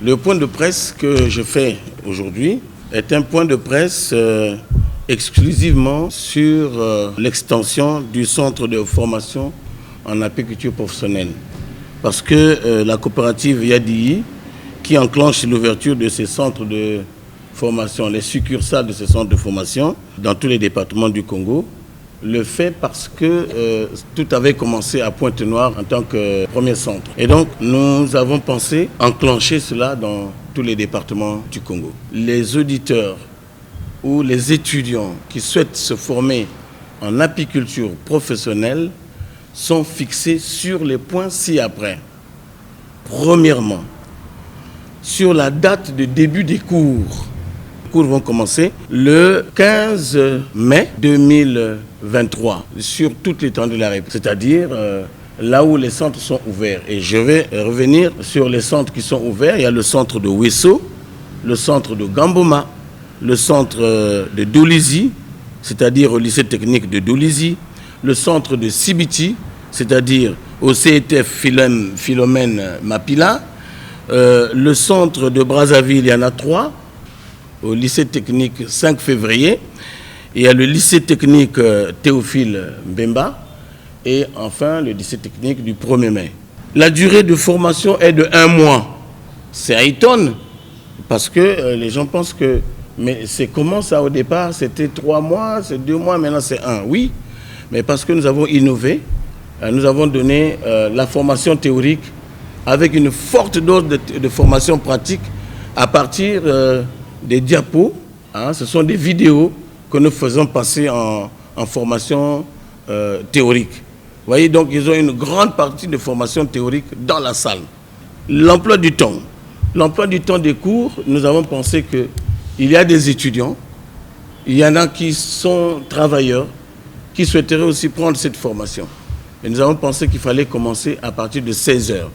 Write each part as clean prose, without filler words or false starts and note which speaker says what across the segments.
Speaker 1: Le point de presse que je fais aujourd'hui est un point de presse exclusivement sur l'extension du centre de formation en apiculture professionnelle. Parce que la coopérative Yadii, qui enclenche l'ouverture de ces centres de formation, les succursales de ces centres de formation dans tous les départements du Congo, le fait parce que tout avait commencé à Pointe-Noire en tant que premier centre. Et donc, nous avons pensé enclencher cela dans tous les départements du Congo. Les auditeurs ou les étudiants qui souhaitent se former en apiculture professionnelle sont fixés sur les points ci-après. Premièrement, sur la date de début des cours. Les cours vont commencer le 15 mai 2023 sur toute l'étendue de la République, c'est-à-dire là où les centres sont ouverts. Et je vais revenir sur les centres qui sont ouverts. Il y a le centre de Wesso, le centre de Gamboma, le centre de Dolizy, c'est-à-dire au lycée technique de Dolizy, le centre de Sibiti, c'est-à-dire au CETF Philomène Mapila, le centre de Brazzaville, il y en a 3, au lycée technique 5 février, il y a le lycée technique Théophile Mbemba, et enfin le lycée technique du 1er mai. La durée de formation est de 1 mois. C'est à étonne, parce que les gens pensent que, mais c'est comment ça au départ? C'était 3 mois, c'est 2 mois, maintenant c'est 1. Oui, mais parce que nous avons innové, nous avons donné la formation théorique avec une forte dose de formation pratique à partir des diapos. Ce sont des vidéos que nous faisons passer en formation théorique. Vous voyez, donc ils ont une grande partie de formation théorique dans la salle. L'emploi du temps. L'emploi du temps des cours, nous avons pensé qu'il y a des étudiants, il y en a qui sont travailleurs, qui souhaiteraient aussi prendre cette formation. Et nous avons pensé qu'il fallait commencer à partir de 16 heures.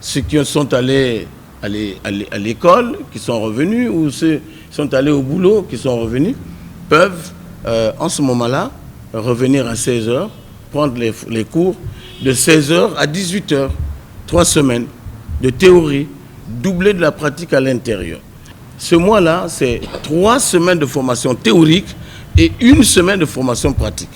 Speaker 1: Ceux qui sont allés à l'école, qui sont revenus, ou ceux qui sont allés au boulot, qui sont revenus, peuvent, en ce moment-là, revenir à 16 heures, prendre les cours de 16 heures à 18 heures, 3 semaines de théorie, doublée de la pratique à l'intérieur. Ce mois-là, c'est 3 semaines de formation théorique et 1 semaine de formation pratique.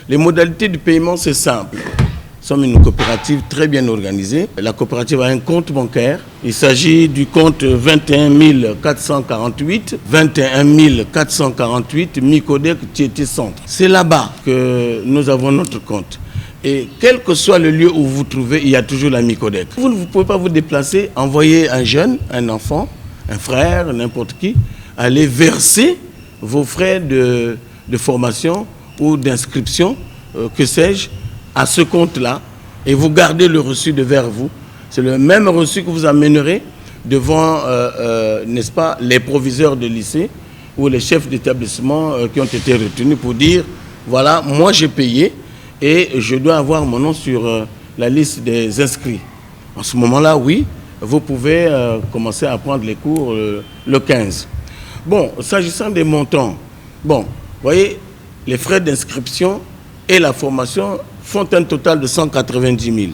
Speaker 1: Les modalités du paiement, c'est simple. Nous sommes une coopérative très bien organisée. La coopérative a un compte bancaire. Il s'agit du compte 21 448, 21 448, Micodec Tieté Centre. C'est là-bas que nous avons notre compte. Et quel que soit le lieu où vous vous trouvez, il y a toujours la Micodec. Vous ne pouvez pas vous déplacer, envoyer un jeune, un enfant, un frère, n'importe qui, aller verser vos frais de formation ou d'inscription, que sais-je, à ce compte-là, et vous gardez le reçu devant vous. C'est le même reçu que vous amènerez devant, n'est-ce pas, les proviseurs de lycée ou les chefs d'établissement qui ont été retenus pour dire, voilà, moi j'ai payé et je dois avoir mon nom sur la liste des inscrits. En ce moment-là, oui, vous pouvez commencer à prendre les cours le 15. Bon, s'agissant des montants, bon, vous voyez, les frais d'inscription et la formation font un total de 190 000.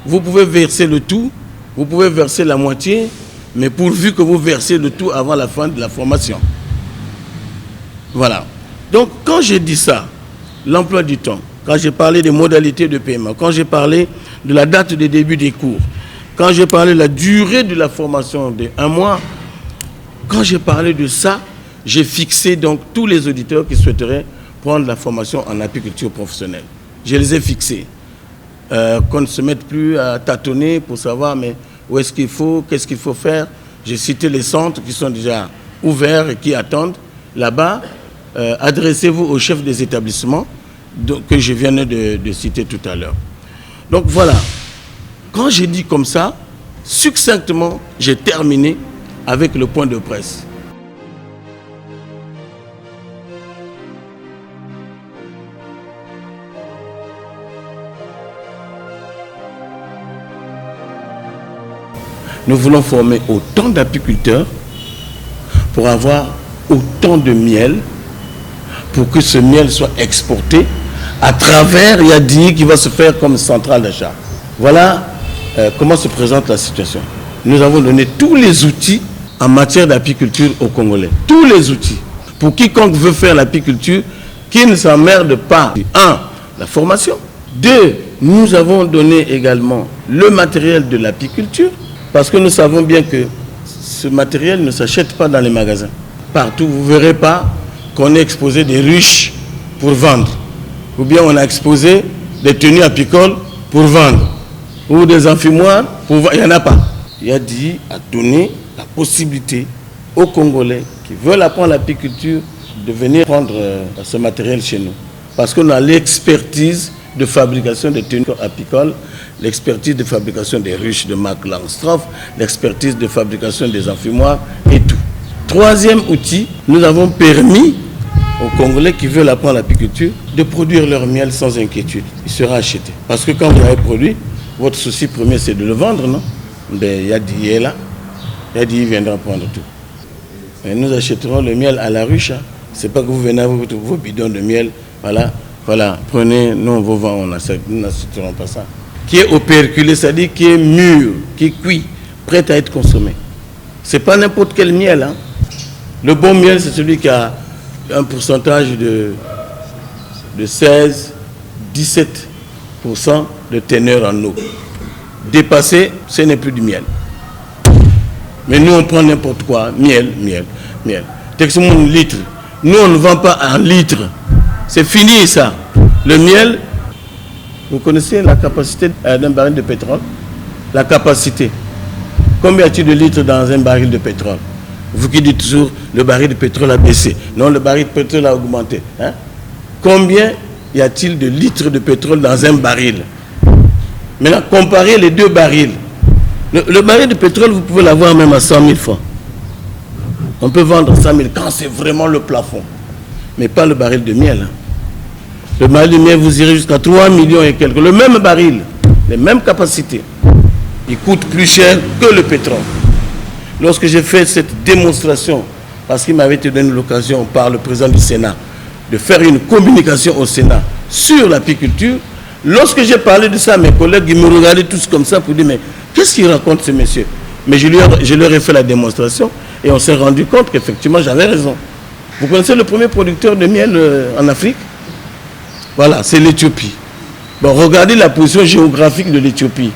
Speaker 1: Vous pouvez verser le tout, vous pouvez verser la moitié, mais pourvu que vous versez le tout avant la fin de la formation. Voilà. Donc, quand j'ai dit ça, l'emploi du temps, quand j'ai parlé des modalités de paiement, quand j'ai parlé de la date de début des cours, quand j'ai parlé de la durée de la formation de 1 mois, quand j'ai parlé de ça, j'ai fixé donc tous les auditeurs qui souhaiteraient prendre la formation en apiculture professionnelle. Je les ai fixés. Qu'on ne se mette plus à tâtonner pour savoir mais où est-ce qu'il faut, qu'est-ce qu'il faut faire. J'ai cité les centres qui sont déjà ouverts et qui attendent. Là-bas, adressez-vous aux chefs des établissements que je viens de citer tout à l'heure. Donc voilà, quand j'ai dit comme ça, succinctement, j'ai terminé avec le point de presse. Nous voulons former autant d'apiculteurs pour avoir autant de miel, pour que ce miel soit exporté à travers Yadii qui va se faire comme centrale d'achat. Voilà comment se présente la situation. nous avons donné tous les outils en matière d'apiculture aux Congolais. Tous les outils. Pour quiconque veut faire l'apiculture, qui ne s'emmerde pas. 1. La formation. 2. Nous avons donné également le matériel de l'apiculture, parce que nous savons bien que ce matériel ne s'achète pas dans les magasins. Partout, vous ne verrez pas qu'on ait exposé des ruches pour vendre. Ou bien on a exposé des tenues apicoles pour vendre. Ou des amphiboires pour vendre. Il n'y en a pas. Il a dit, a donné la possibilité aux Congolais qui veulent apprendre l'apiculture de venir prendre ce matériel chez nous. Parce qu'on a l'expertise de fabrication des tenues apicoles, l'expertise de fabrication des ruches de marque Langstroth, l'expertise de fabrication des amphiboires et tout. Troisième outil, nous avons permis aux Congolais qui veulent apprendre l'apiculture de produire leur miel sans inquiétude. Il sera acheté. Parce que quand vous avez produit, votre souci premier c'est de le vendre, non? Ben, Yadi est là. Yadi il viendra prendre tout. Et nous achèterons le miel à la ruche. Hein. C'est pas que vous venez avec vos bidons de miel. Voilà, prenez, non, vos vents, nous n'achèterons pas ça. Qui est operculé, c'est-à-dire qui est mûr, qui est cuit, prêt à être consommé. C'est pas n'importe quel miel. Hein. Le bon miel, c'est celui qui a un pourcentage de 16, 17% de teneur en eau. Dépassé, ce n'est plus du miel. Mais nous, on prend n'importe quoi. Miel. Texte-moi litre. Nous, on ne vend pas en litres. C'est fini, ça. Le miel, vous connaissez la capacité d'un baril de pétrole? La capacité. Combien y a-t-il de litres dans un baril de pétrole? Vous qui dites toujours, le baril de pétrole a baissé. Non, le baril de pétrole a augmenté. Hein? Combien y a-t-il de litres de pétrole dans un baril? Maintenant, comparez les deux barils. Le baril de pétrole, vous pouvez l'avoir même à 100 000 francs. On peut vendre 100 000 quand c'est vraiment le plafond. Mais pas le baril de miel. Hein. Le baril de miel, vous irez jusqu'à 3 millions et quelques. Le même baril, les mêmes capacités. Il coûte plus cher que le pétrole. Lorsque j'ai fait cette démonstration, parce qu'il m'avait donné l'occasion par le président du Sénat de faire une communication au Sénat sur l'apiculture, lorsque j'ai parlé de ça, mes collègues, ils me regardaient tous comme ça pour dire, mais qu'est-ce qu'il raconte ce monsieur? Mais je leur ai fait la démonstration et on s'est rendu compte qu'effectivement j'avais raison. Vous connaissez le premier producteur de miel en Afrique? Voilà, c'est l'Éthiopie. Bon, regardez la position géographique de l'Éthiopie.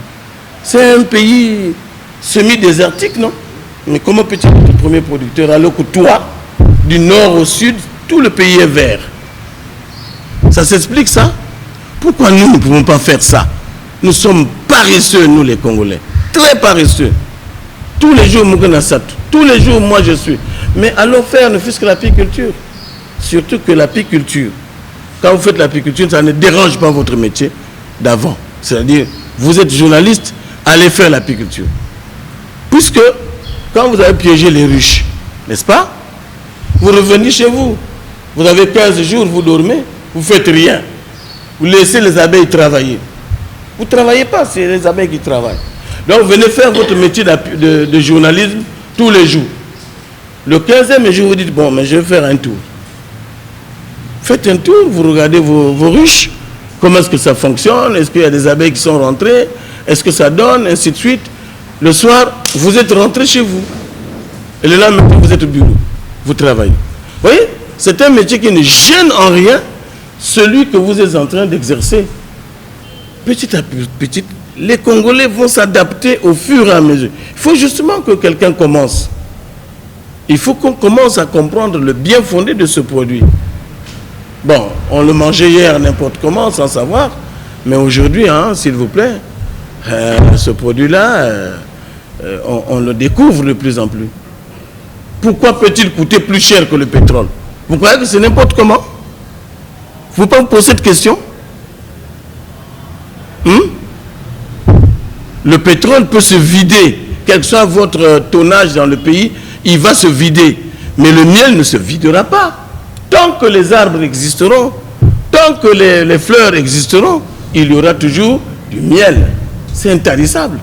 Speaker 1: C'est un pays semi-désertique, non? Mais comment peut-il être le premier producteur alors que toi, du nord au sud, tout le pays est vert? Ça s'explique ça? Pourquoi nous ne pouvons pas faire ça? Nous sommes paresseux, nous les Congolais. Très paresseux. Tous les jours, tous les jours, moi je suis. Mais allons faire ne fût-ce que l'apiculture. Surtout que l'apiculture, quand vous faites l'apiculture, ça ne dérange pas votre métier d'avant. C'est-à-dire, vous êtes journaliste, allez faire l'apiculture. Puisque, quand vous avez piégé les ruches, n'est-ce pas? Vous revenez chez vous. Vous avez 15 jours, vous dormez, vous ne faites rien. Vous laissez les abeilles travailler. Vous ne travaillez pas, c'est les abeilles qui travaillent. Donc, vous venez faire votre métier de journalisme tous les jours. Le 15e jour, vous dites, bon, mais je vais faire un tour. Faites un tour, vous regardez vos ruches, comment est-ce que ça fonctionne, est-ce qu'il y a des abeilles qui sont rentrées, est-ce que ça donne, ainsi de suite. Le soir, vous êtes rentré chez vous. Et le lendemain, vous êtes au bureau. Vous travaillez. Vous voyez, c'est un métier qui ne gêne en rien celui que vous êtes en train d'exercer. Petit à petit, les Congolais vont s'adapter au fur et à mesure. Il faut justement que quelqu'un commence. Il faut qu'on commence à comprendre le bien fondé de ce produit. Bon, on le mangeait hier n'importe comment, sans savoir. Mais aujourd'hui, hein, s'il vous plaît, ce produit-là, on le découvre de plus en plus. Pourquoi peut-il coûter plus cher que le pétrole? Vous croyez que c'est n'importe comment? Il ne faut pas vous poser cette question. Le pétrole peut se vider. Quel que soit votre tonnage dans le pays, il va se vider. Mais le miel ne se videra pas. Tant que les arbres existeront, tant que les fleurs existeront, il y aura toujours du miel. C'est intarissable.